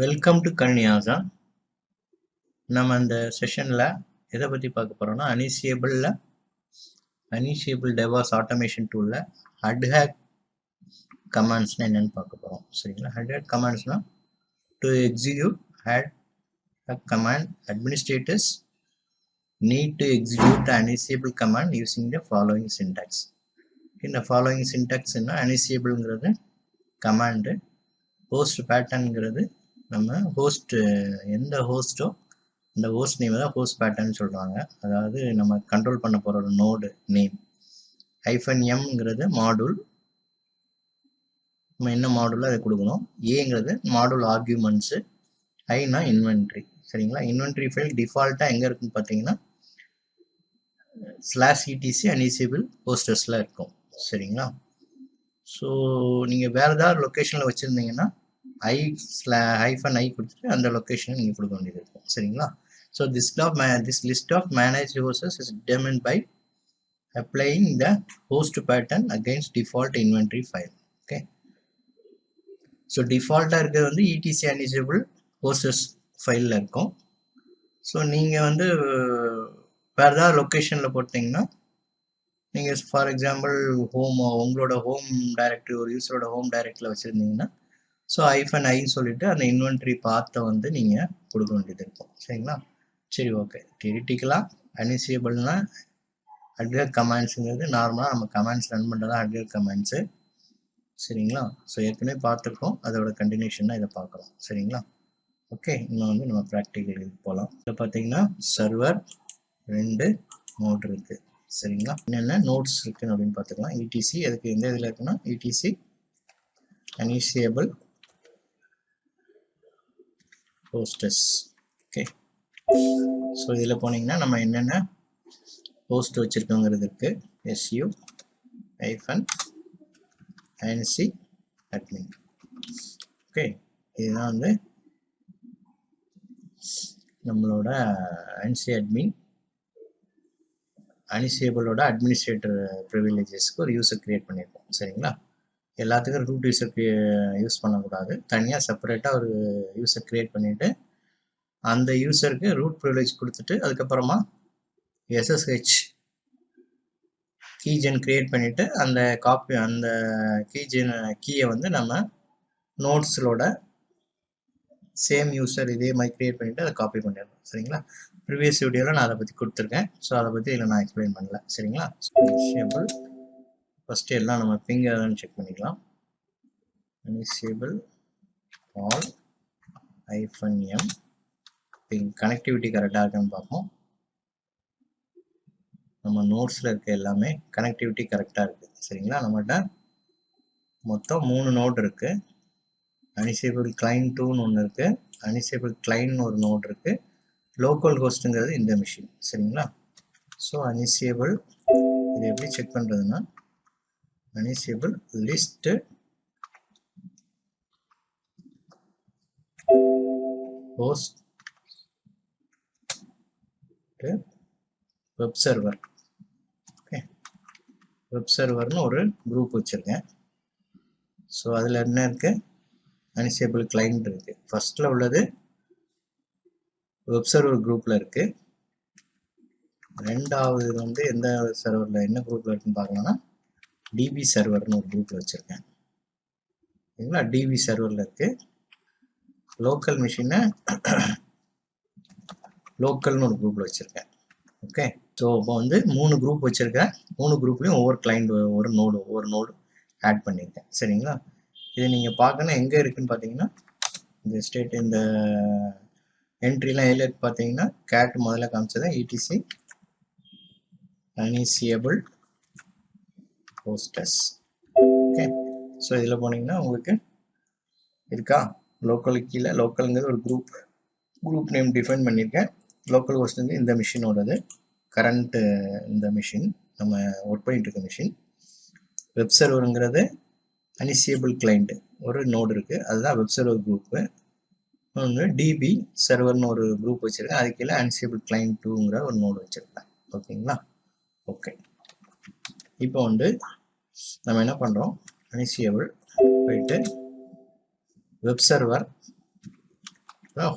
Welcome to கணியாசா. நம்ம அந்த செஷனில் எதை பற்றி பார்க்க போகிறோம்னா அனிஷியபிள் டெவாஸ் ஆட்டோமேஷன் டூலில் ஹட்ஹேக் கமாண்ட்ஸ்னால் என்னென்னு பார்க்க போகிறோம். சரிங்களா? ஹட்ஹேக் கமாண்ட்ஸ்னால் to execute ad hoc command administrators need to execute the unisiable command using the following syntax. இந்த following syntax என்ன? unisiableங்கிறது கமாண்டு, ஹோஸ்ட் பேட்டர்னுங்கிறது நம்ம ஹோஸ்ட் எந்த ஹோஸ்ட்டோ அந்த ஹோஸ்ட் நேம் தான் ஹோஸ்ட் பேட்டர்ன் சொல்கிறாங்க. அதாவது நம்ம கண்ட்ரோல் பண்ண போகிற ஒரு நோடு நேம். -mங்கிறது மாடுல், நம்ம என்ன மாடுலோ அதை கொடுக்கணும். ஏங்கிறது மாடுல் ஆர்கியூமெண்ட்ஸு, ஐனா இன்வென்ட்ரி. சரிங்களா? இன்வென்ட்ரி ஃபைல் டிஃபால்ட்டாக எங்கே இருக்குன்னு பார்த்தீங்கன்னா /etc unisiable ஹோஸ்டர்ஸில் இருக்கும். சரிங்களா? ஸோ நீங்கள் வேறு ஏதாவது லொக்கேஷனில் வச்சுருந்தீங்கன்னா -i கொடுத்துட்டு அந்த லொக்கேஷனை நீங்கள் கொடுக்க வேண்டியது இருக்கும். சரிங்களா? So this list of managed hosts is determined by applying the host pattern against default inventory file. Okay. So டிஃபால்ட்டாக இருக்கிறது வந்து etc unisiable hosters ஃபைலில் இருக்கும். ஸோ நீங்கள் வந்து வேறு ஏதாவது லொக்கேஷனில் போட்டிங்கன்னா நீங்கள் ஃபார் எக்ஸாம்பிள் உங்களோட ஹோம் டைரக்டரி, ஒரு யூஸரோட ஹோம் டைரக்டரியில் வச்சுருந்தீங்கன்னா ஸோ -i சொல்லிவிட்டு அந்த இன்வென்ட்ரி பாத்தை வந்து நீங்கள் கொடுக்க வேண்டியது இருக்கும். சரிங்களா? சரி, ஓகே. தியரிட்டிக்கலாக அனிசியபிள்னா ஹட்ஹேக் கமாண்ட்ஸுங்கிறது நார்மலாக நம்ம கமாண்ட்ஸ் ரன் பண்ணுறதா ஹட்ஹேக் கமாண்ட்ஸு. சரிங்களா? ஸோ ஏற்கனவே பார்த்துருக்கோம், அதோட கண்டினியூஷன் தான் இதை பார்க்கலாம். சரிங்களா? ஓகே, இன்னும் வந்து நம்ம ப்ராக்டிக்கல் இது போகலாம். இதில் பார்த்தீங்கன்னா சர்வர் 2 நோட் இருக்குது. சரிங்களா? என்னென்ன நோட்ஸ் இருக்குன்னு அப்படின்னு பார்த்துக்கலாம். etc அதுக்கு எந்த இதில் இருக்குன்னா etc unisiable hostess. Okay. So இதில் போனீங்கன்னா நம்ம என்னென்ன ஹோஸ்ட் வச்சுருக்கோங்கிறது இருக்குது. su-inc admin. ஓகே, இதுதான் வந்து நம்மளோட inc admin அனிசியபிளோட அட்மினிஸ்ட்ரேட்டர் ப்ரிவிலேஜஸ்க்கு ஒரு யூஸர் க்ரியேட் பண்ணியிருக்கோம். சரிங்களா? எல்லாத்துக்கும் ரூட் யூஸர் யூஸ் பண்ணக்கூடாது, தனியாக செப்பரேட்டாக ஒரு யூஸர் க்ரியேட் பண்ணிவிட்டு அந்த யூஸருக்கு ரூட் ப்ரிவிலேஜ் கொடுத்துட்டு அதுக்கப்புறமா SSH கீஜென் க்ரியேட் பண்ணிவிட்டு அந்த கீயை வந்து நம்ம நோட்ஸோட சேம் யூஸர் இதே மாதிரி க்ரியேட் பண்ணிவிட்டு அதை காப்பி பண்ணிடணும். சரிங்களா? ப்ரீவியஸ் வீடியோவில் நான் அதை பற்றி கொடுத்துருக்கேன். ஸோ அதை பற்றி இதில் நான் எக்ஸ்பிளைன் பண்ணல. சரிங்களா? அனிசியபிள் ஃபஸ்ட்டு எல்லாம் நம்ம பிங் எதான்னு செக் பண்ணிக்கலாம். அனிசியபிள் ஆல் -m பிங் கனெக்டிவிட்டி கரெக்டாக இருக்குன்னு பார்ப்போம். நம்ம நோட்ஸில் இருக்க எல்லாமே கனெக்டிவிட்டி கரெக்டாக இருக்குது. சரிங்களா? நம்மகிட்ட மொத்தம் 3 நோட் இருக்குது. அனிசியபிள் கிளைண்ட் 2ன்னு ஒன்று இருக்குது, அனிசியபிள் கிளைண்ட் ஒரு நோட் இருக்குது, லோக்கல் ஹோஸ்ட்டுங்கிறது இந்த மிஷின். சரிங்களா? ஸோ அனிசியபிள் இது எப்படி செக் பண்ணுறதுன்னா Ansible list host web server. Okay, web சர்வர்னு ஒரு குரூப் வச்சுருக்கேன். ஸோ அதில் என்ன இருக்குது? அனிசியபிள் கிளைண்ட் இருக்குது. ஃபஸ்ட்டில் உள்ளது வெப் சர்வர் குரூப்பில் இருக்குது. ரெண்டாவது வந்து எந்த சர்வரில் என்ன குரூப்பில் இருக்குன்னு பார்க்கலாம்னா டிபி சர்வர்னு ஒரு குரூப்பில் வச்சுருக்கேன். சரிங்களா? டிபி சர்வரில் இருக்குது. லோக்கல் மிஷினை லோக்கல்னு ஒரு குரூப்பில் வச்சுருக்கேன். ஓகே, ஸோ இப்போ வந்து 3 குரூப் வச்சுருக்கேன். 3 குரூப்லேயும் ஒவ்வொரு நோடு ஆட் பண்ணியிருக்கேன். சரிங்களா? இதை நீங்கள் பார்க்கணும் எங்கே இருக்குதுன்னு பார்த்தீங்கன்னா இந்த என்ட்ரிலாம் எதில் இருக்கு பார்த்தீங்கன்னா கேட் முதல்ல காமிச்சதான் etc unisiable hostess. Okay, so இதில் போனீங்கன்னா உங்களுக்கு இருக்கா லோக்கலுக்கு கீழே லோக்கலுங்கிறது ஒரு குரூப் நேம் டிஃபைன் பண்ணியிருக்கேன். லோக்கல் ஹோஸ்ட் வந்து இந்த மிஷினோடது, கரண்ட்டு இந்த மிஷின் நம்ம ஒர்க் பண்ணிட்டு இருக்க மிஷின். வெப் சர்வருங்கிறது அனிசியபிள் கிளைண்ட் ஒரு நோடு இருக்குது, அதுதான் வெப் சர்வர் குரூப்பு. ஒன்று டிபி சர்வர்னு ஒரு குரூப் வச்சுருக்கேன், அதுக்கு கீழே அனிசியபிள் கிளைண்ட் 2ங்கிற ஒரு நோடு வச்சுருக்கேன். ஓகேங்களா? ஓகே, இப்போ வந்து நம்ம என்ன பண்ணுறோம், அனிசியபிள் போயிட்டு web server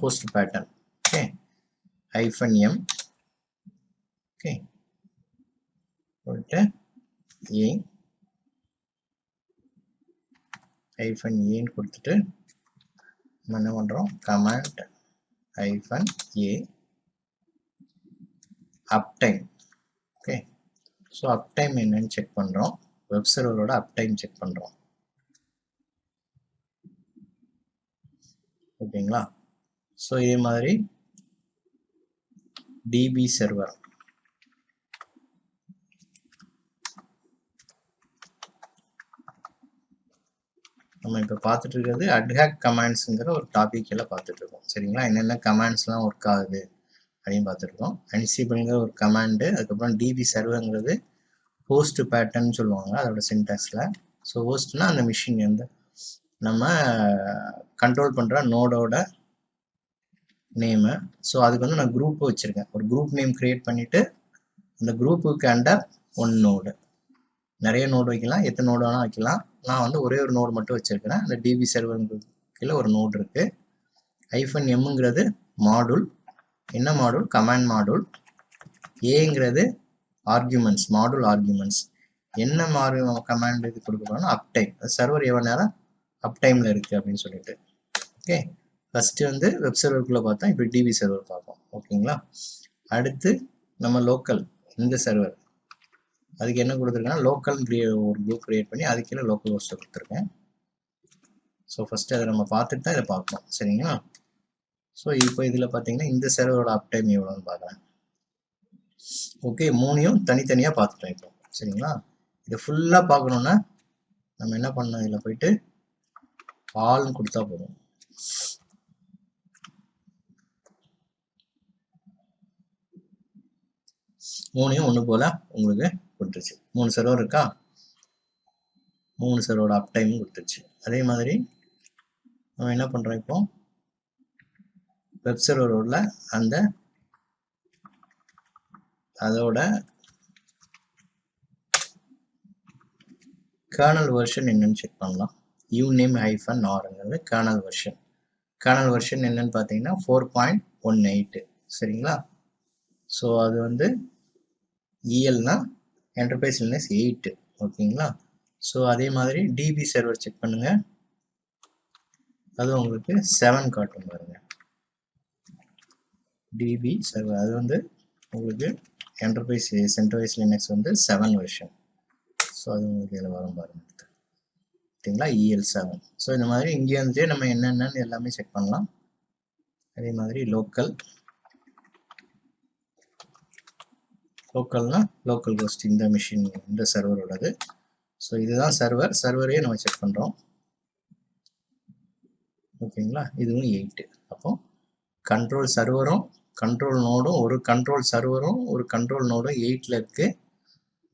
host pattern. Okay, hyphen m. Okay, a hyphen a கொடுத்துட்டு நம்ம என்ன பண்றோம், command hyphen a uptime. Okay, so uptime என்னன்னு செக் பண்றோம், வெப் சர்வரோட uptime செக் பண்றோம். ஓகேங்களா? ஸோ இதே மாதிரி டிபி சர்வர் நம்ம இப்போ பார்த்துட்டு இருக்கிறது அட்ஹாக் கமாண்ட்ஸுங்கிற ஒரு டாபிக் எல்லாம் பார்த்துட்டு இருக்கோம். சரிங்களா? என்னென்ன கமாண்ட்ஸ்லாம் ஒர்க் ஆகுது அப்படின்னு பார்த்துருக்கோம். அன்சிபிள்ங்கிற ஒரு கமாண்டு, அதுக்கப்புறம் டிபி சர்வருங்கிறது ஹோஸ்ட் பேட்டர்ன் சொல்லுவாங்க அதோட சின்டாக்ஸில். ஸோ ஹோஸ்ட்னா அந்த மிஷின் வந்து நம்ம கண்ட்ரோல் பண்ணுற நோடோட நேமு. ஸோ அதுக்கு வந்து நான் குரூப் வச்சுருக்கேன். ஒரு குரூப் நேம் க்ரியேட் பண்ணிவிட்டு அந்த குரூப்புக்கு அண்டர் ஒன் நோடு, நிறைய நோடு வைக்கலாம், எத்தனை நோடு வேணால் வைக்கலாம். நான் வந்து ஒரே ஒரு நோடு மட்டும் வச்சுருக்கிறேன். அந்த டிபி சர்வருக்கு கீழே ஒரு நோடு இருக்குது. ஐஃபன் எம்ங்கிறது மாடுல். என்ன மாடுல்? Command module. ஏங்கிறது ஆர்கியூமெண்ட்ஸ், மாடுல் ஆர்கியூமெண்ட்ஸ். என்ன கமாண்ட் இது கொடுக்க போகிறோம்னா அப்டைம். சர்வர் எவ்வளோ நேரம் அப்டைமில் இருக்குது அப்படின்னு சொல்லிட்டு. ஓகே, ஃபஸ்ட்டு வந்து வெப் சர்வருக்குள்ளே பார்த்தோம், இப்போ டிபி சர்வர் பார்ப்போம். ஓகேங்களா? அடுத்து நம்ம லோக்கல், இந்த சர்வர் அதுக்கு என்ன கொடுத்துருக்கேன்னா லோக்கல் ஒரு குரூப் க்ரியேட் பண்ணி அதுக்கு கீழே லோக்கல் ஹோஸ்ட்டை கொடுத்துருக்கேன். ஸோ ஃபஸ்ட்டு அதை நம்ம பார்த்துட்டு தான் இதை பார்க்கணும். சரிங்களா? ஸோ இப்போ இதில் பார்த்தீங்கன்னா இந்த சர்வரோட அப்டைம் எவ்வளோன்னு பார்க்குறேன். ஓகே, மூணையும் தனித்தனியாக பார்த்துட்டோம் இப்போ. சரிங்களா? இதை ஃபுல்லாக பார்க்கணுன்னா நம்ம என்ன பண்ணோம், இதில் போயிட்டு ஆல்னு கொடுத்தா போதும். மூணையும் ஒன்று போல் உங்களுக்கு கொடுத்துருச்சு. 3 சர்வர் இருக்கா, 3 சர்வரோட அப்டைமும் கொடுத்துருச்சு. அதே மாதிரி நம்ம என்ன பண்ணுறோம், இப்போ வெப் சர்வரோட அந்த அதோட கர்னல் வெர்ஷன் என்னன்னு செக் பண்ணலாம். uname hyphen rங்கிறது கர்னல் வெர்ஷன். கர்னல் வெர்ஷன் என்னன்னு பார்த்தீங்கன்னா 4.18. சரிங்களா? ஸோ அது வந்து இஎல்னா என்டர்பிரைஸ் லினக்ஸ் 8. ஓகேங்களா? ஸோ அதே மாதிரி டிபி சர்வர் செக் பண்ணுங்க, அது உங்களுக்கு 7 காட்டும் பாருங்க. டிபி சர்வர் அது வந்து உங்களுக்கு என்டர்பிரைஸ் சென்ட்ரலைஸ் லினக்ஸ் வந்து 7 வெர்ஷன். ஸோ அது உங்களுக்கு இதில் வரும் பாருங்க. ஓகேங்களா? EL7. ஸோ இந்த மாதிரி இங்கே வந்துட்டு நம்ம என்னென்னு எல்லாமே செக் பண்ணலாம். அதே மாதிரி லோக்கல்னா லோக்கல் ஹோஸ்ட், இந்த மிஷின் இந்த சர்வரோடது. ஸோ இதுதான் சர்வரையே நம்ம செக் பண்ணுறோம். ஓகேங்களா? இதுவும் 8. அப்போ கண்ட்ரோல் சர்வரும் கண்ட்ரோல் நோடும், ஒரு கண்ட்ரோல் சர்வரும் ஒரு கண்ட்ரோல் நோடும் 8ல் இருக்குது,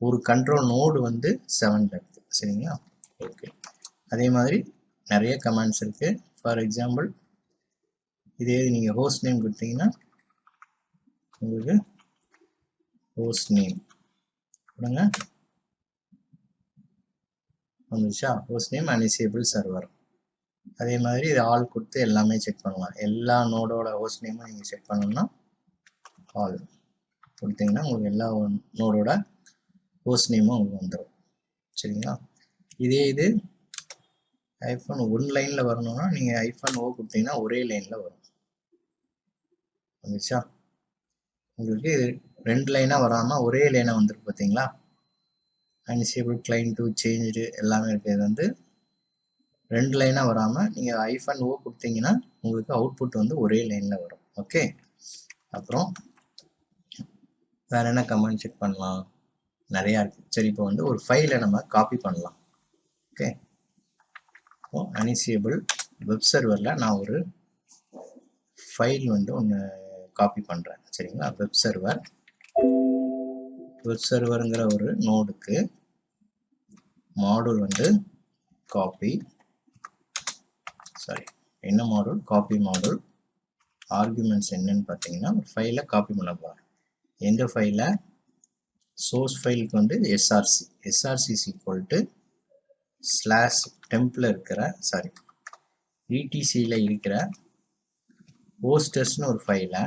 ஒரு கண்ட்ரோல் நோடு வந்து 7ல் இருக்குது. சரிங்களா? ஓகே, அதே மாதிரி நிறைய கமாண்ட்ஸ் இருக்குது. ஃபார் எக்ஸாம்பிள் இதே நீங்கள் ஹோஸ்ட் நேம் கொடுத்தீங்கன்னா உங்களுக்கு ஹோஸ்ட் நேம் கொடுங்க, வந்துச்சா? Host name Ansible server. அதே மாதிரி இது ஆல் கொடுத்து எல்லாமே செக் பண்ணலாம். எல்லா நோடோட ஹோஸ்ட் நேமும் நீங்கள் செக் பண்ணணும்னா ஆல் கொடுத்தீங்கன்னா உங்களுக்கு எல்லா நோடோட ஹோஸ்ட் நேமும் உங்களுக்கு வந்துடும். சரிங்களா? இதே இது ஐஃபோன் 1 லைனில் வரணும்னா நீங்கள் ஐஃபோன் ஓ கொடுத்தீங்கன்னா ஒரே லைனில் வரும். வந்துச்சா? உங்களுக்கு 2 லைனாக வராமல் ஒரே லைனாக வந்துருக்கு பார்த்தீங்களா? அன்டிசேபிள் கிளைண்ட் டு சேஞ்சு எல்லாமே இருக்குது. வந்து 2 லைனாக வராமல் நீங்கள் ஐஃபன் ஓ கொடுத்தீங்கன்னா உங்களுக்கு அவுட்புட் வந்து ஒரே லைனில் வரும். ஓகே, அப்புறம் வேறு என்ன கமெண்ட் செக் பண்ணலாம், நிறையா இருக்குது. சரி, இப்போ வந்து ஒரு ஃபைலை நம்ம காப்பி பண்ணலாம். ஓகே, இப்போ அன்டிசேபிள் வெப் சர்வரில் நான் ஒரு ஃபைல் வந்து ஒன்று காப்பி பண்ணுறேன். சரிங்களா? வெப் சர்வருங்கிற ஒரு நோடுக்கு மாடூல் வந்து காப்பி, என்ன மாடல், காப்பி மாடல். ஆர்குமெண்ட்ஸ் என்னன்னு பார்த்தீங்கன்னா ஒரு ஃபைலை காப்பி பண்ண போகிறேன். எந்த ஃபைலை? சோர்ஸ் ஃபைலுக்கு வந்து SRC is equal to /temp இருக்கிற ETCயில் இருக்கிற ஹோஸ்டஸ்னு ஒரு ஃபைலை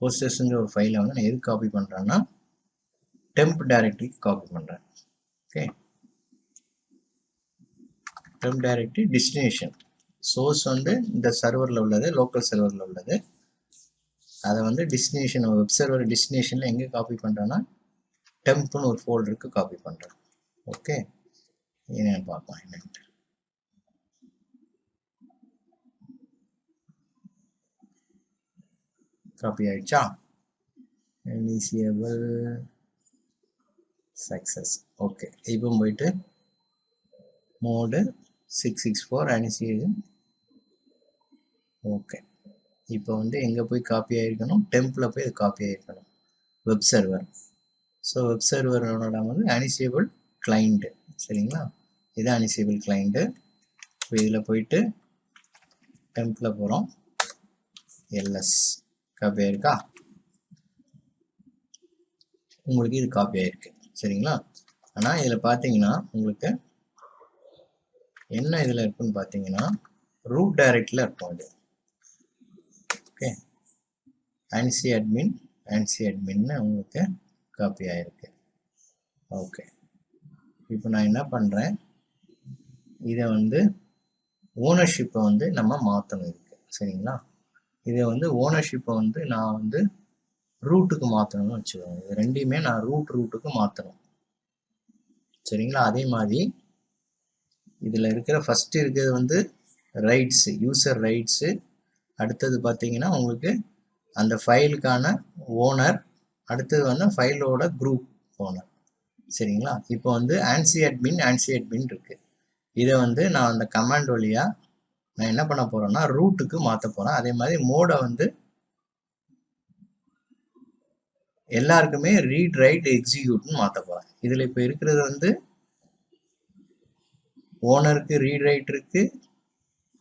ஹோஸ்டஸ்ங்கிற ஒரு ஃபைலை வந்து நான் எது காப்பி பண்ணுறேன்னா டெம்ப் டைரக்டரிக்கு காப்பி பண்ணுறேன். Okay, temp directory destination source வந்து இந்த சர்வரில் உள்ளது, லோக்கல் சர்வரில் உள்ளது. அதை வந்து டெஸ்டினேஷன் வெப் சர்வர் டெஸ்டினேஷனில் எங்கே காப்பி பண்ணுறேன்னா டெம்ப்னு ஒரு ஃபோல்டருக்கு காப்பி பண்ணுறேன். ஓகே, என்னென்னு பார்க்கலாம். என்னென்ட்டு காப்பி ஆயிடுச்சா? இனிஷியபிள் சக்ஸஸ். ஓகே, இப்போ போயிட்டு மோடு 664 இனிஷியேஷன். ஓகே, இப்போ வந்து எங்கே போய் காப்பி ஆகிருக்கணும்? டெம்பில் போய் அது காப்பி ஆகிருக்கணும், வெப் சர்வர். ஸோ வெப் சர்வரோட வந்து அனிசேபிள் கிளைண்ட்டு. சரிங்களா, இது அனிசேபிள் கிளைண்ட்டு. இப்போ இதில் போயிட்டு டெம்பில் போகிறோம், எல்எஸ் காப்பி ஆயிருக்கா? உங்களுக்கு இது காப்பி ஆயிருக்கு. சரிங்களா, ஆனால் இதில் பார்த்தீங்கன்னா உங்களுக்கு என்ன இதில் இருக்குன்னு பார்த்தீங்கன்னா ரூட் டைரக்டில் இருக்கும் இது. ஓகே, ANSI adminன்னு உங்களுக்கு காப்பி ஆயிருக்கு. ஓகே, இப்போ நான் என்ன பண்ணுறேன், இதை வந்து ஓனர்ஷிப்பை வந்து நம்ம மாற்றணும் இருக்கு. சரிங்களா, இதை வந்து ஓனர்ஷிப்பை வந்து நான் வந்து ரூட்டுக்கு மாற்றணும்னு வச்சுக்கோங்க. இது ரெண்டையுமே நான் ரூட்டுக்கு மாற்றணும். சரிங்களா, அதே மாதிரி இதில் இருக்கிற ஃபஸ்ட்டு இருக்கிறது வந்து ரைட்ஸு, யூசர் ரைட்ஸு. அடுத்தது பார்த்தீங்கன்னா உங்களுக்கு அந்த ஃபைலுக்கான ஓனர், அடுத்தது வந்து ஃபைலோட குரூப் ஓனர். சரிங்களா, இப்போ வந்து ANSI admin இருக்கு. இதை வந்து நான் அந்த கமாண்ட் வழியாக நான் என்ன பண்ண போகிறேன்னா ரூட்டுக்கு மாற்ற போகிறேன். அதே மாதிரி மோடை வந்து எல்லாருக்குமே ரீட் ரைட் எக்ஸிக்யூட்னு மாற்ற போகிறேன். இதில் இப்போ இருக்கிறது வந்து ஓனருக்கு ரீட் ரைட் இருக்குது,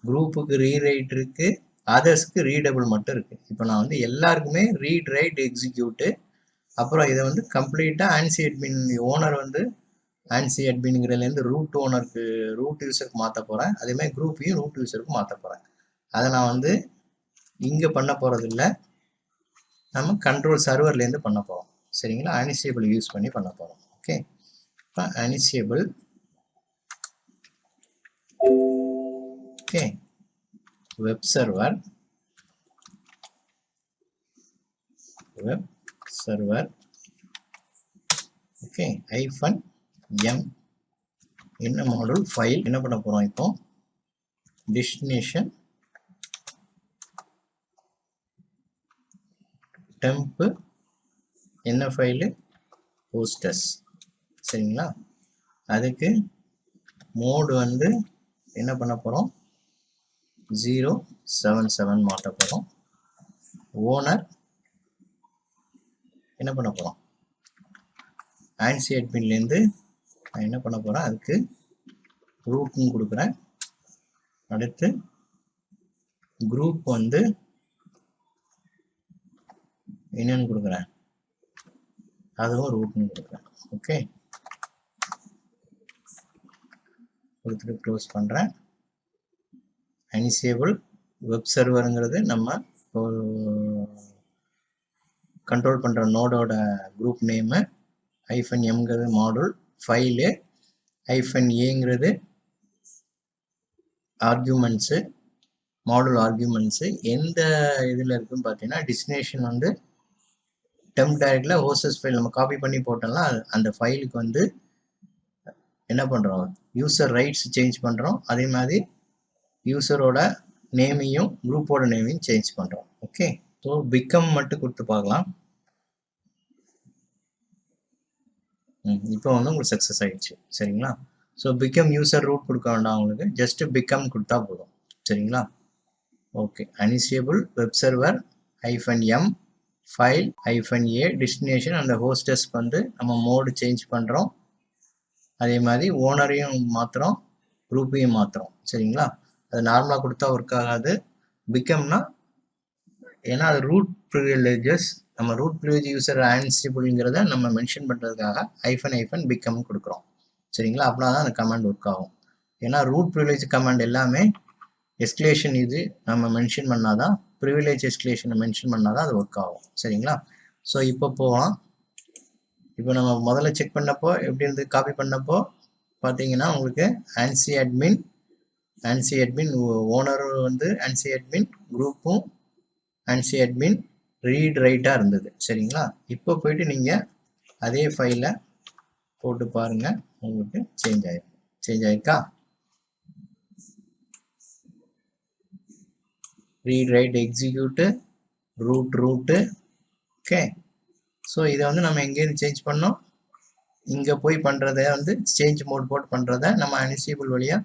குரூப்புக்கு ரீட் ரைட் இருக்குது, அதர்ஸ்க்கு ரீடபிள் மட்டும் இருக்குது. இப்போ நான் வந்து எல்லாருக்குமே ரீட் ரைட் எக்ஸிக்யூட்டு, அப்புறம் இதை வந்து கம்ப்ளீட்டாக ANSI admin ஓனர் வந்து ANSI adminங்கிறதுலேருந்து ரூட் ஓனருக்கு ரூட் யூசருக்கு மாற்ற போகிறேன். அதேமாதிரி குரூப்பையும் ரூட் யூசருக்கு மாற்ற போகிறேன். அதை நான் வந்து இங்கே பண்ண போகிறதில்ல, நம்ம கண்ட்ரோல் சர்வர்லேருந்து பண்ண போகிறோம். சரிங்களா, அனிசேபிள் யூஸ் பண்ணி பண்ண போகிறோம். ஓகே, இப்போ Ansible okay web server okay -m என்ன மாடல் ஃபைல் என்ன பண்ண போகிறோம், இப்போ டெஸ்டினேஷன் டெம்ப் என்ன ஃபைலு ஹோஸ்டஸ். சரிங்களா, அதுக்கு மோடு வந்து என்ன பண்ண போகிறோம் 077 மாற்ற போகிறோம். ஓனர் என்ன பண்ண போகிறோம் ANSI adminலேருந்து நான் என்ன பண்ண போகிறேன், அதுக்கு ரூட்னு கொடுக்குறேன். அடுத்து குரூப் வந்து என்னன்னு கொடுக்குறேன், அதுவும் ரூட்னு கொடுக்குறேன். ஓகே, கொடுத்துட்டு க்ளோஸ் பண்ணுறேன். அனிசேபிள் வெப் சர்வருங்கிறது நம்ம கண்ட்ரோல் பண்ணுற நோடோட குரூப் நேமு, -mங்கிறது மாடல் ஃபைலு, -aங்கிறது ஆர்கியூமெண்ட்ஸு, மாடல் ஆர்கியூமெண்ட்ஸு. எந்த இதில் இருக்குன்னு பார்த்தீங்கன்னா டெஸ்டினேஷன் வந்து டெம்ப் டைரக்டில் ஹோஸ்டஸ் ஃபைல் நம்ம காப்பி பண்ணி போட்டோம்னா அந்த ஃபைலுக்கு வந்து என்ன பண்ணுறோம், யூசர் ரைட்ஸ் சேஞ்ச் பண்ணுறோம். அதே மாதிரி யூசரோட நேமையும் குரூப்போட நேமையும் சேஞ்ச் பண்ணுறோம். ஓகே, ஸோ பிகம் மட்டும் கொடுத்து பார்க்கலாம். இப்போ வந்து உங்களுக்கு சக்ஸஸ் ஆகிடுச்சு. சரிங்களா, ஸோ பிகம் யூசர் ரூட் கொடுக்க வேண்டாம், உங்களுக்கு ஜஸ்ட் பிகம் கொடுத்தா போதும். சரிங்களா, okay, Ansible web server -m file -a destination அந்த ஹோஸ்டஸ்க்கு வந்து நம்ம மோடு சேஞ்ச் பண்ணுறோம். அதே மாதிரி ஓனரையும் மாற்றுறோம், குரூப்பையும் மாற்றுறோம். சரிங்களா, அது நார்மலாக கொடுத்தா ஒர்க் ஆகாது. பிகம்னா ஏன்னா அது ரூட் ப்ரிவிலேஜஸ், நம்ம ரூட் ப்ரிவிலேஜ் யூசர் ஆன்சிபிள்ங்கிறத நம்ம மென்ஷன் பண்ணுறதுக்காக -become கொடுக்குறோம். சரிங்களா, அப்படின்னா தான் அந்த கமாண்ட் ஒர்க் ஆகும். ஏன்னா ரூட் ப்ரிவிலேஜ் கமாண்ட் எல்லாமே எஸ்கலேஷன் இது நம்ம மென்ஷன் பண்ணாதான், ப்ரிவிலேஜ் எஸ்கலேஷனை மென்ஷன் பண்ணாதான் அது ஒர்க் ஆகும். சரிங்களா? ஸோ இப்போ போகலாம். இப்போ நம்ம முதல்ல செக் பண்ணப்போ எப்படி இருந்து காப்பி பண்ணப்போ பார்த்தீங்கன்னா உங்களுக்கு ANSI admin ஓனர் வந்து ANSI admin குரூப்பும் ANSI admin read ரைட்டாக இருந்தது. சரிங்களா? இப்போ போயிட்டு நீங்கள் அதே ஃபைலை போட்டு பாருங்க, உங்களுக்கு சேஞ்ச் ஆயிருக்கா? Read write execute root. Okay, so இதை வந்து நம்ம எங்கேயிருந்து சேஞ்ச் பண்ணோம், இங்கே போய் பண்ணுறத வந்து சேஞ்ச் மோட் போட்டு பண்ணுறத நம்ம அனிசேபிள் வழியாக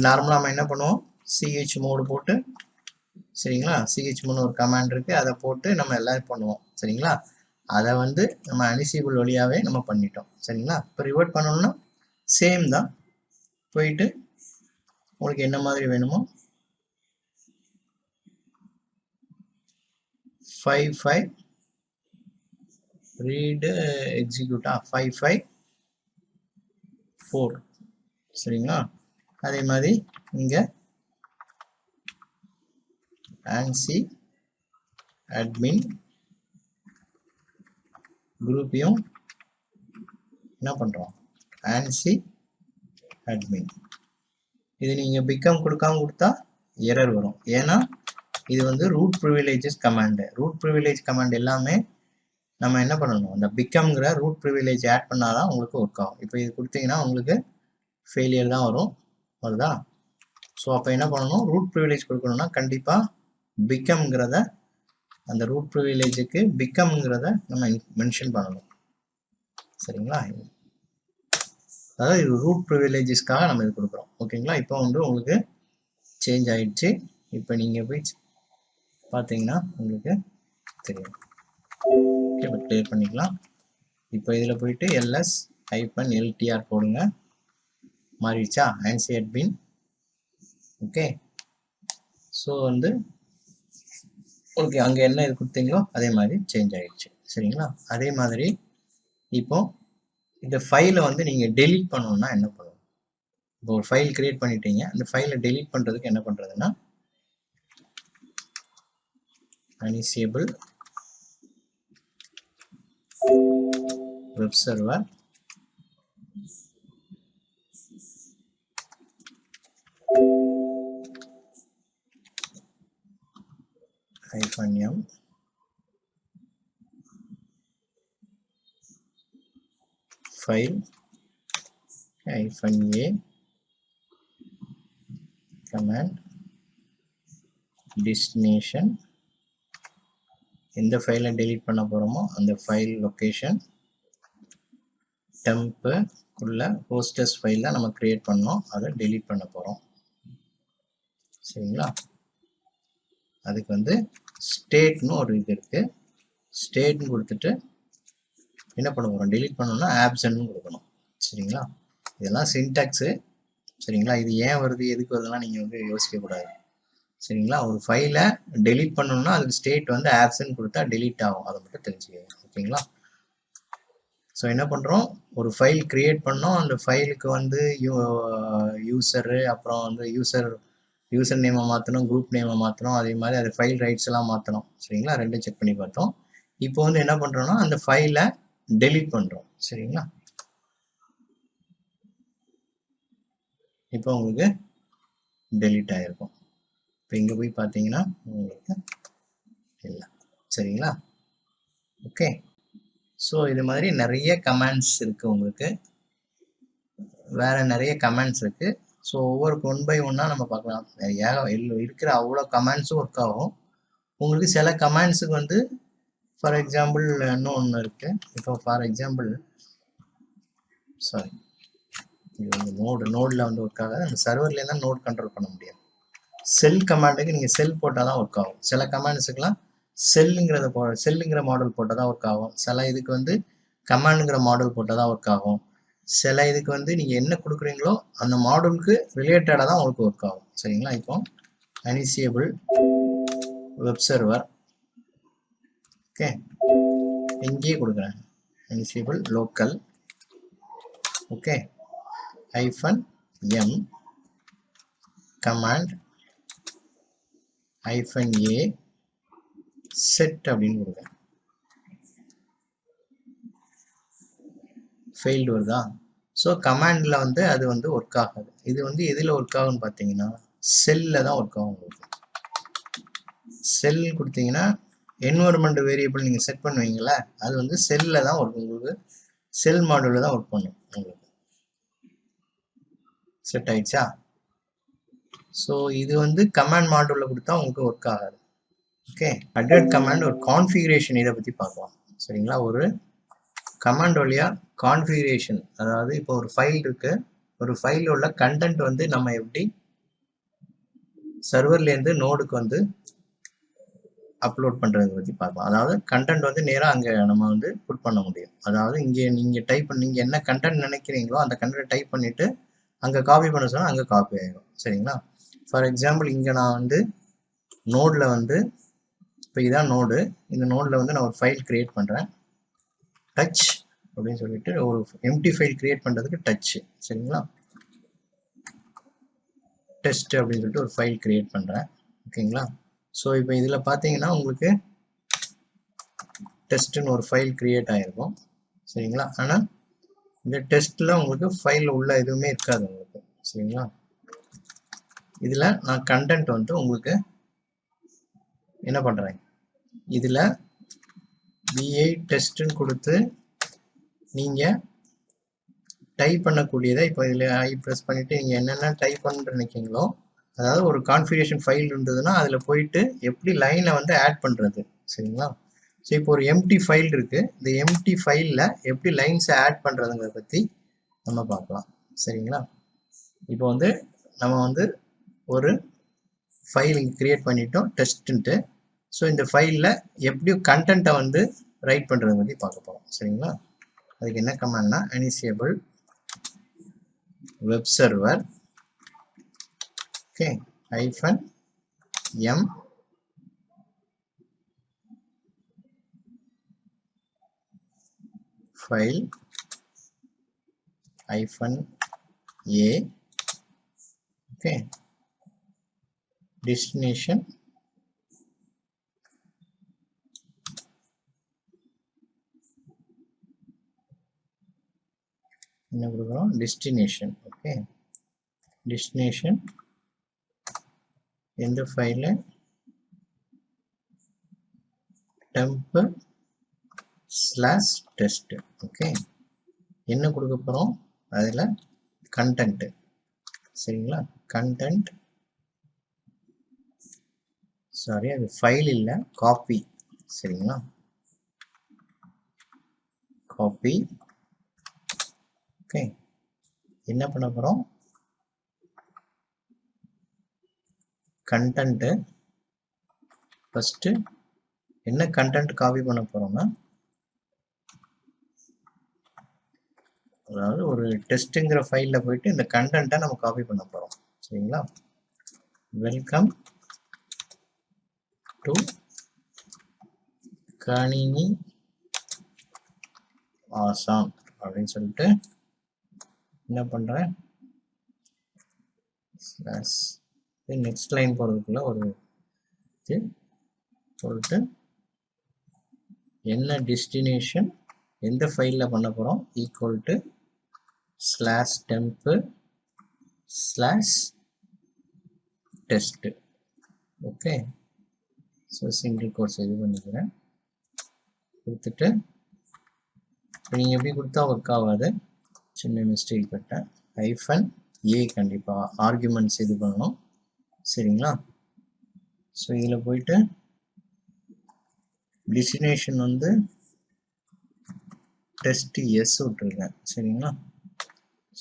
நார்மலாக நம்ம என்ன பண்ணுவோம், CH மோடு போட்டு, சரிங்களா, CH மோடு ஒரு கமாண்ட் இருக்குது, அதை போட்டு நம்ம எல்லாம் பண்ணுவோம். சரிங்களா? அதை வந்து நம்ம அனிசேபிள் வழியாகவே நம்ம பண்ணிட்டோம். சரிங்களா? இப்போ ரிவர்ட் பண்ணணும்னா சேம் தான், போயிட்டு உங்களுக்கு என்ன மாதிரி வேணுமோ 55 read execute 554. சரிங்களா? அதே மாதிரி இங்க ANSI admin குரூப்பையும் என்ன பண்றோம், ANSI admin. இது நீங்க பிகம் கொடுக்காம கொடுத்தா எரர் வரும். ஏன்னா இது வந்து root privileges command. Root privilege command எல்லாமே நம்ம என்ன பண்ணணும், அந்த பிகம்ங்கிற ரூட் ப்ரிவிலேஜ் ஆட் பண்ணாதான் உங்களுக்கு ஒர்க் ஆகும். இப்போ இது கொடுத்தீங்கன்னா உங்களுக்கு ஃபெயிலியர் தான் வருதா? ஸோ அப்போ என்ன பண்ணணும், ரூட் ப்ரிவிலேஜ் கொடுக்கணும்னா கண்டிப்பாக பிகம்ங்கிறத, அந்த ரூட் ப்ரிவிலேஜுக்கு பிகம்ங்கிறத நம்ம மென்ஷன் பண்ணணும். சரிங்களா? அதாவது இது ரூட் ப்ரிவிலேஜஸ்க்காக நம்ம இது கொடுக்குறோம். ஓகேங்களா? இப்போ வந்து உங்களுக்கு சேஞ்ச் ஆயிடுச்சு. இப்போ நீங்கள் போய் பார்த்தீங்கன்னா உங்களுக்கு தெரியும். ஓகே, இப்போ கிளியர் பண்ணிக்கலாம். இப்போ இதில் போயிட்டு ls-ltr போடுங்க, மாறிடுச்சா ANSI admin. ஓகே, ஸோ வந்து ஓகே, அங்கே என்ன இது கொடுத்தீங்களோ அதே மாதிரி சேஞ்ச் ஆகிடுச்சு. சரிங்களா? அதே மாதிரி இப்போ இந்த ஃபைலை வந்து நீங்கள் டெலீட் பண்ணணும்னா என்ன பண்ணணும், இப்போ ஒரு ஃபைல் கிரியேட் பண்ணிட்டீங்க, அந்த ஃபைலை டெலீட் பண்ணுறதுக்கு என்ன பண்ணுறதுன்னா Ansible web server -m file -a command destination, எந்த ஃபைலை டெலீட் பண்ண போகிறோமோ அந்த ஃபைல் லொக்கேஷன், டெம்ப்புக்குள்ள ஹோஸ்டஸ் ஃபைலில் நம்ம கிரியேட் பண்ணோம், அதை டெலீட் பண்ண போகிறோம். சரிங்களா? அதுக்கு வந்து ஸ்டேட்னு ஒரு இது இருக்குது, ஸ்டேட்னு கொடுத்துட்டு என்ன பண்ண போகிறோம், டெலீட் பண்ணோம்னா ஆப்சன்ட்னு கொடுக்கணும். சரிங்களா? இதெல்லாம் சின்டாக்ஸு. சரிங்களா? இது ஏன் வருது எதுக்கு வருதுலாம் நீங்கள் வந்து யோசிக்கக்கூடாது. சரிங்களா? ஒரு ஃபைலை டெலீட் பண்ணணும்னா அதுக்கு ஸ்டேட் வந்து ஆப்சன்ட் கொடுத்தா டெலீட் ஆகும், அதை மட்டும் தெரிஞ்சுக்கோங்க. ஓகேங்களா? ஸோ என்ன பண்ணுறோம், ஒரு ஃபைல் கிரியேட் பண்ணோம், அந்த ஃபைலுக்கு வந்து யூசரு, அப்புறம் வந்து யூசர் நேமை மாற்றணும், குரூப் நேமை மாற்றணும், அதே மாதிரி அது ஃபைல் ரைட்ஸ் எல்லாம் மாற்றணும். சரிங்களா? ரெண்டும் செக் பண்ணி பார்த்தோம். இப்போ வந்து என்ன பண்ணுறோம்னா அந்த ஃபைலை டெலீட் பண்ணுறோம். சரிங்களா? இப்போ உங்களுக்கு டெலீட் ஆகிருக்கும். இப்போ இங்கே போய் பார்த்தீங்கன்னா உங்களுக்கு இல்லை. சரிங்களா? ஓகே, ஸோ இது மாதிரி நிறைய கமாண்ட்ஸ் இருக்குது, உங்களுக்கு வேறு நிறைய கமாண்ட்ஸ் இருக்குது. ஸோ ஒவ்வொரு ஒன் பை ஒன்னாக நம்ம பார்க்கலாம். இருக்கிற அவ்வளோ கமாண்ட்ஸும் ஒர்க் ஆகும். உங்களுக்கு சில கமாண்ட்ஸுக்கு வந்து ஃபார் எக்ஸாம்பிள் இன்னும் ஒன்று இருக்குது. இப்போ ஃபார் எக்ஸாம்பிள் சாரி, இது வந்து நோடில் வந்து ஒர்க் ஆகாது, அந்த சர்வர்லேயே தான் நோட் கண்ட்ரோல் பண்ண முடியாது. செல் கமாண்டுக்கு நீங்கள் செல் போட்டால் தான் ஒர்க் ஆகும். சில கமாண்ட்ஸுக்கெலாம் செல்லுங்கிற மாடல் போட்டால் தான் ஒர்க் ஆகும். சில இதுக்கு வந்து கமாண்டுங்கிற மாடல் போட்டால் தான் ஒர்க் ஆகும். சில இதுக்கு வந்து நீங்கள் என்ன கொடுக்குறீங்களோ அந்த மாடலுக்கு ரிலேட்டடாக தான் உங்களுக்கு ஒர்க் ஆகும். சரிங்களா? இப்போ அனிசேபிள் வெப் சர்வர், ஓகே, இங்கேயே கொடுக்குறேன் Ansible local, okay, -m command -a set அப்படின்னு கொடுங்க. ஃபெயில்டு வருதா? ஸோ கமாண்டில் வந்து அது வந்து ஒர்க் ஆகாது. இது வந்து எதில் ஒர்க் ஆகும்னு பார்த்தீங்கன்னா செல்லில் தான் ஒர்க் ஆகும். உங்களுக்கு செல் கொடுத்தீங்கன்னா என்வரன்மெண்ட் வேரியபிள் நீங்கள் செட் பண்ணுவீங்களா, அது வந்து செல்லில் தான் ஒர்க், உங்களுக்கு செல் மாடியூலில் தான் ஒர்க் பண்ணும். உங்களுக்கு செட் ஆயிடுச்சா? ஸோ இது வந்து கமாண்ட் மாடியூலில் கொடுத்தா உங்களுக்கு ஒர்க் ஆகாது. ஓகே, அட்ரஸ் கமாண்ட் ஒரு கான்ஃபிகரேஷன் இதை பற்றி பார்க்கலாம். சரிங்களா? ஒரு கமாண்ட் வழியா கான்ஃபிகரேஷன், அதாவது இப்போ ஒரு ஃபைல் இருக்கு, ஒரு ஃபைல் உள்ள கண்டென்ட் வந்து நம்ம எப்படி சர்வர்லேருந்து நோடுக்கு வந்து அப்லோட் பண்ணுறதை பற்றி பார்க்கலாம். அதாவது கண்டென்ட் வந்து நேராக அங்கே நம்ம வந்து புட் பண்ண முடியும். அதாவது இங்கே நீங்கள் டைப் பண்ணி நீங்கள் என்ன கண்டென்ட் நினைக்கிறீங்களோ அந்த கண்டென்ட் டைப் பண்ணிவிட்டு அங்கே காப்பி பண்ண சொன்னால் அங்கே காப்பி ஆகிடும். சரிங்களா? ஃபார் எக்ஸாம்பிள் இங்கே நான் வந்து நோடில் வந்து இப்போ இதான் நோடு, இந்த நோடில் வந்து நான் ஒரு ஃபைல் க்ரியேட் பண்ணுறேன். டச் அப்படின்னு சொல்லிட்டு ஒரு எம்டி ஃபைல் க்ரியேட் பண்ணுறதுக்கு டச்சு. சரிங்களா? டெஸ்ட் அப்படின்னு சொல்லிட்டு ஒரு ஃபைல் க்ரியேட் பண்ணுறேன். ஓகேங்களா? ஸோ இப்போ இதில் பார்த்தீங்கன்னா உங்களுக்கு டெஸ்ட்டுன்னு ஒரு ஃபைல் க்ரியேட் ஆகிருக்கும். சரிங்களா? ஆனால் இந்த டெஸ்ட்டில் உங்களுக்கு ஃபைல் உள்ள எதுவுமே இருக்காது உங்களுக்கு. சரிங்களா? இதில் நான் கண்டென்ட் வந்து உங்களுக்கு என்ன பண்ணுறேன், இதில் பிஐ டெஸ்ட்டுன்னு கொடுத்து நீங்கள் டைப் பண்ணக்கூடியதை இப்போ இதில் ஐ ப்ரெஸ் பண்ணிவிட்டு நீங்கள் என்னென்ன டைப் பண்ணுற நினைக்கிங்களோ, அதாவது ஒரு கான்ஃபிகரேஷன் ஃபைல் இருந்ததுன்னா அதில் போயிட்டு எப்படி லைனை வந்து ஆட் பண்ணுறது. சரிங்களா? ஸோ இப்போ ஒரு எம்டி ஃபைல் இருக்குது, இந்த எம்டி ஃபைலில் எப்படி லைன்ஸை ஆட் பண்ணுறதுங்கிறத பற்றி நம்ம பார்க்கலாம். சரிங்களா? இப்போ வந்து நம்ம வந்து ஒரு ஃபைல் இங்கே க்ரியேட் பண்ணிட்டோம் டெஸ்ட்டுன்ட்டு. ஸோ இந்த ஃபைலில் எப்படி கண்டென்ட்டை வந்து ரைட் பண்ணுறதை பற்றி பார்க்க போகிறோம். சரிங்களா? அதுக்கு என்ன கமாண்ட்னா Ansible web server okay -m file -a okay destination என்ன கொடுக்குறோம், டெஸ்டினேஷன். ஓகே, டெஸ்டினேஷன் எந்த ஃபைலு temp/test. ஓகே, என்ன கொடுக்க போகிறோம் அதில் கண்டென்ட்டு. சரிங்களா? கண்டென்ட் சாரி அது ஃபைல் இல்லை, காப்பி. சரிங்களா? காப்பி. ஓகே, என்ன பண்ண போகிறோம், கண்டென்ட்டு ஃபஸ்ட்டு என்ன கண்டென்ட் காப்பி பண்ண போகிறோம்னா, அதாவது ஒரு டெஸ்ட்டுங்கிற ஃபைலில் போயிட்டு இந்த கண்டென்ட்டை நம்ம காப்பி பண்ண போகிறோம். சரிங்களா? வெல்கம் டு கணினி ஆசாம் அப்படின்னு சொல்லிட்டு என்ன பண்ணுறேன், நெக்ஸ்ட் லைன் போகிறதுக்குள்ள ஒரு இது சொல்லிட்டு என்ன டெஸ்டினேஷன் எந்த ஃபைலில் பண்ண போகிறோம் equal to /temp/test. Okay, so single course இது பண்ணிக்கிறேன். கொடுத்துட்டு இப்போ நீங்கள் எப்படி கொடுத்தா ஒர்க் ஆகாது, சின்ன மிஸ்டேக் பட்டேன். -a கண்டிப்பாக ஆர்குமெண்ட்ஸ் இது பண்ணணும். சரிங்களா? ஸோ இதில் போயிட்டு டெஸ்டினேஷன் வந்து டெஸ்ட் எஸ் விட்டுருக்கேன். சரிங்களா?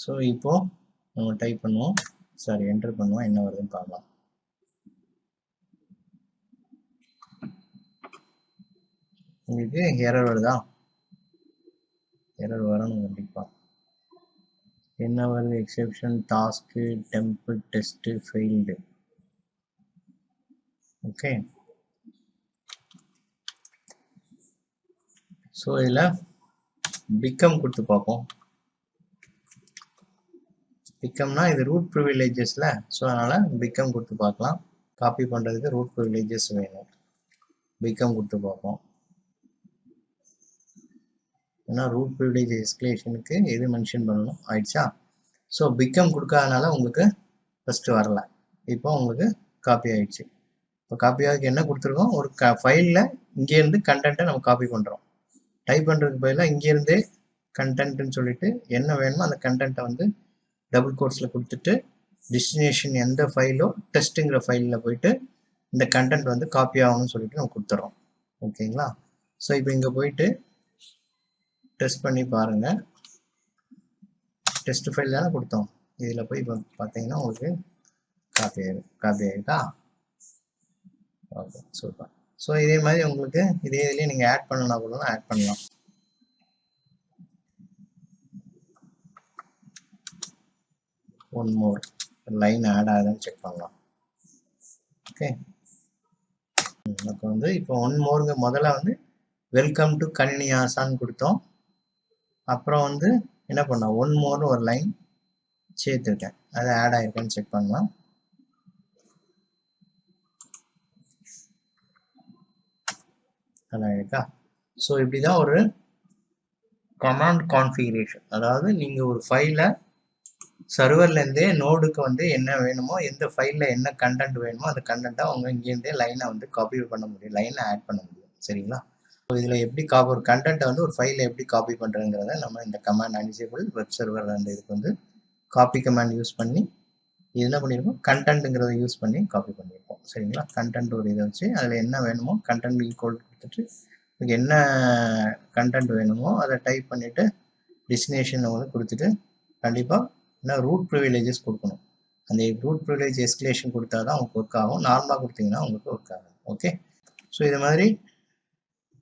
ஸோ இப்போது நம்ம டைப் பண்ணுவோம், சாரி என்டர் பண்ணுவோம், என்ன வருதுன்னு பார்க்கலாம். உங்களுக்கு எரர் வருதா? எரர் வரணும் கண்டிப்பாக. என்ன வருது, exception task temp test failed. Okay, so இதில் பிகம் கொடுத்து பார்ப்போம். பிகம்னா இது ரூட் ப்ரிவிலேஜஸில், ஸோ அதனால் பிகம் கொடுத்து பார்க்கலாம். காப்பி பண்ணுறதுக்கு ரூட் ப்ரிவிலேஜஸ் வேணும். பிகம் கொடுத்து பார்ப்போம். ஏன்னா ரூட் ப்ரிவிலேஜ் எஸ்கலேஷனுக்கு எது மென்ஷன் பண்ணணும் ஆயிடுச்சா. ஸோ பிகம் கொடுக்காதனால உங்களுக்கு ஃபஸ்ட்டு வரல. இப்போ உங்களுக்கு காப்பி ஆயிடுச்சு. இப்போ காப்பி ஆகுதுக்கு என்ன கொடுத்துருக்கோம், ஒரு ஃபைலில் இங்கேருந்து கண்டென்ட்டை நம்ம காப்பி பண்ணுறோம். டைப் பண்ணுறதுக்கு பதிலாக இங்கேருந்தே கண்டென்ட்னு சொல்லிட்டு என்ன வேணுமோ அந்த கண்டென்ட்டை வந்து டபுள் கோட்ஸில் கொடுத்துட்டு டெஸ்டினேஷன் எந்த ஃபைலோ டெஸ்ட்டுங்கிற ஃபைலில் போயிட்டு இந்த கண்டென்ட் வந்து காப்பி ஆகணும்னு சொல்லிட்டு நம்ம கொடுத்துட்றோம். ஓகேங்களா. ஸோ இப்போ இங்கே போயிட்டு டெஸ்ட் பண்ணி பாருங்கள். டெஸ்ட் ஃபைல் தானே கொடுத்தோம். இதில் போய் இப்போ பார்த்தீங்கன்னா உங்களுக்கு காப்பி ஆகிருக்கா. Okay, super. ஸோ இதே மாதிரி உங்களுக்கு இதே இதுலேயே நீங்கள் ஆட் பண்ணனா கூட ஆட் பண்ணலாம். ஒன் மோர் லைன் ஆட் ஆகுதுன்னு செக் பண்ணலாம். ஓகே, அப்போ வந்து இப்போ ஒன் மோருங்க முதல்ல வந்து வெல்கம் டு கணினி ஆசான்னு கொடுத்தோம். அப்புறம் வந்து என்ன பண்ணோம், ஒன் மோர்னு ஒரு லைன் சேர்த்துருக்கேன். அது ஆட் ஆகிருக்கான்னு செக் பண்ணலாம். அதான் இருக்கா. ஸோ இப்படி தான் ஒரு கமாண்ட் கான்ஃபிகரேஷன். அதாவது நீங்கள் ஒரு ஃபைலை சர்வர்லேருந்தே நோடுக்கு வந்து என்ன வேணுமோ, எந்த ஃபைலில் என்ன கண்டென்ட் வேணுமோ அந்த கண்டென்ட்டை அவங்க இங்கேருந்தே லைனை வந்து காப்பி பண்ண முடியும், லைனை ஆட் பண்ண முடியும். சரிங்களா. ஸோ இதில் எப்படி ஒரு கண்டென்ட்டை வந்து ஒரு ஃபைலில் எப்படி காப்பி பண்ணுறதுங்கிறத நம்ம இந்த கமாண்ட் அனிசேபிள் வெப் சர்வர் அந்த இதுக்கு வந்து காப்பி கமாண்ட் யூஸ் பண்ணி இது என்ன பண்ணியிருக்கோம், கண்டென்ட்டுங்கிறத யூஸ் பண்ணி காப்பி பண்ணியிருக்கோம். சரிங்களா. கண்டென்ட் ஒரு இதை வச்சு அதில் என்ன வேணுமோ கண்டென்ட் ஈக்குவல் கொடுத்துட்டு உங்களுக்கு என்ன கண்டென்ட் வேணுமோ அதை டைப் பண்ணிவிட்டு டெஸ்டினேஷனை வந்து கொடுத்துட்டு கண்டிப்பாக என்ன ரூட் ப்ரிவிலேஜஸ் கொடுக்கணும். அந்த ரூட் ப்ரிவிலேஜ் எஸ்கலேஷன் கொடுத்தா தான் உங்களுக்கு ஒர்க் ஆகும். நார்மலாக கொடுத்தீங்கன்னா உங்களுக்கு ஒர்க் ஆகும். ஓகே. ஸோ இது மாதிரி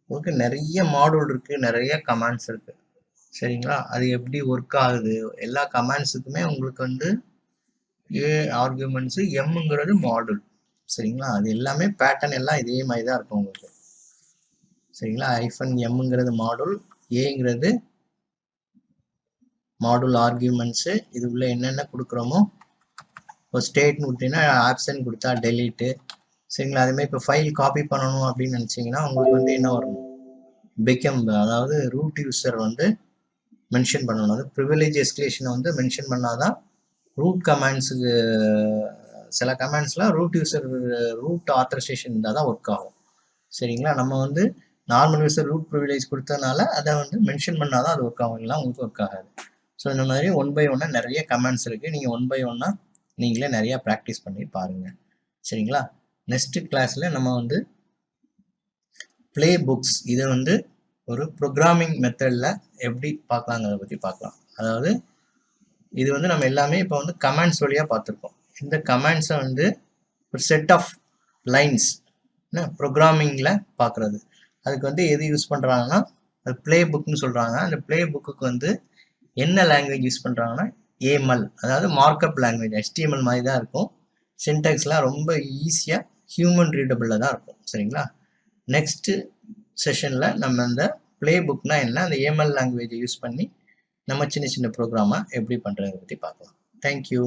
உங்களுக்கு நிறைய மாடியூல் இருக்குது, நிறைய கமாண்ட்ஸ் இருக்குது. சரிங்களா. அது எப்படி ஒர்க் ஆகுது, எல்லா கமாண்ட்ஸுக்குமே உங்களுக்கு வந்து ஏ ஆர்குமெண்ட்ஸு எம்ங்கிறது மாடியூல். சரிங்களா. அது எல்லாமே பேட்டர்ன் எல்லாம் இதே மாதிரி தான் இருக்கும் உங்களுக்கு. சரிங்களா. ஐஃபன் எம்ங்கிறது மாடியூல், ஏங்கிறது மாடியூல் ஆர்குமெண்ட்ஸு. இது உள்ள என்னென்ன கொடுக்குறோமோ இப்போ ஸ்டேட்னு கொடுத்தீங்கன்னா ஆப்ஷன் கொடுத்தா டெலீட்டு. சரிங்களா. அதேமாதிரி இப்போ ஃபைல் காப்பி பண்ணணும் அப்படின்னு நினச்சிங்கன்னா உங்களுக்கு வந்து என்ன வரணும், பிகம், அதாவது ரூட் யூசர் வந்து மென்ஷன் பண்ணணும். அது ப்ரிவிலேஜ் எஸ்கலேஷனை வந்து மென்ஷன் பண்ணாதான் ரூட் கமாண்ட்ஸுக்கு சில கமாண்ட்ஸ்லாம் ரூட் யூசர் ரூட் ஆத்தரைசேஷன் இருந்தால் தான் ஒர்க் ஆகும். சரிங்களா. நம்ம வந்து நார்மல் யூசர் ரூட் ப்ரிவிலேஜ் கொடுத்ததுனால அதை வந்து மென்ஷன் பண்ணால் தான் அது ஒர்க் ஆகும், இல்லைனா உங்களுக்கு ஒர்க் ஆகாது. ஸோ இந்த மாதிரி 1 by 1 நிறைய கமாண்ட்ஸ் இருக்குது. நீங்கள் 1 by 1 நீங்களே நிறையா ப்ராக்டிஸ் பண்ணி பாருங்கள். சரிங்களா. நெக்ஸ்ட்டு கிளாஸில் நம்ம வந்து ப்ளே புக்ஸ் இதை வந்து ஒரு ப்ரோக்ராமிங் மெத்தடில் எப்படி பார்க்கலாங்கிறத பற்றி பார்க்கலாம். அதாவது இது வந்து நம்ம எல்லாமே இப்போ வந்து கமாண்ட்ஸ் வழியாக பார்த்துருக்கோம். இந்த கமாண்ட்ஸை வந்து ஒரு செட் ஆஃப் லைன்ஸ் ப்ரோக்ராமிங்கில் பார்க்குறது. அதுக்கு வந்து எது யூஸ் பண்ணுறாங்கன்னா அது ப்ளே புக்னு சொல்கிறாங்க. அந்த ப்ளே புக்குக்கு வந்து என்ன லாங்குவேஜ் யூஸ் பண்ணுறாங்கன்னா ஏஎம்எல், அதாவது மார்க்அப் லாங்குவேஜ். HTML மாதிரி தான் இருக்கும். சின்டாக்ஸ்லாம் ரொம்ப ஈஸியாக ஹியூமன் ரீடபிளில் தான் இருக்கும். சரிங்களா. நெக்ஸ்ட்டு செஷனில் நம்ம இந்த ப்ளே புக்னா என்ன, அந்த ஏஎம்எல் லாங்குவேஜை யூஸ் பண்ணி நம்ம சின்ன சின்ன ப்ரோக்ராமாக எப்படி பண்ணுறதை பற்றி பார்க்கலாம். தேங்க்யூ.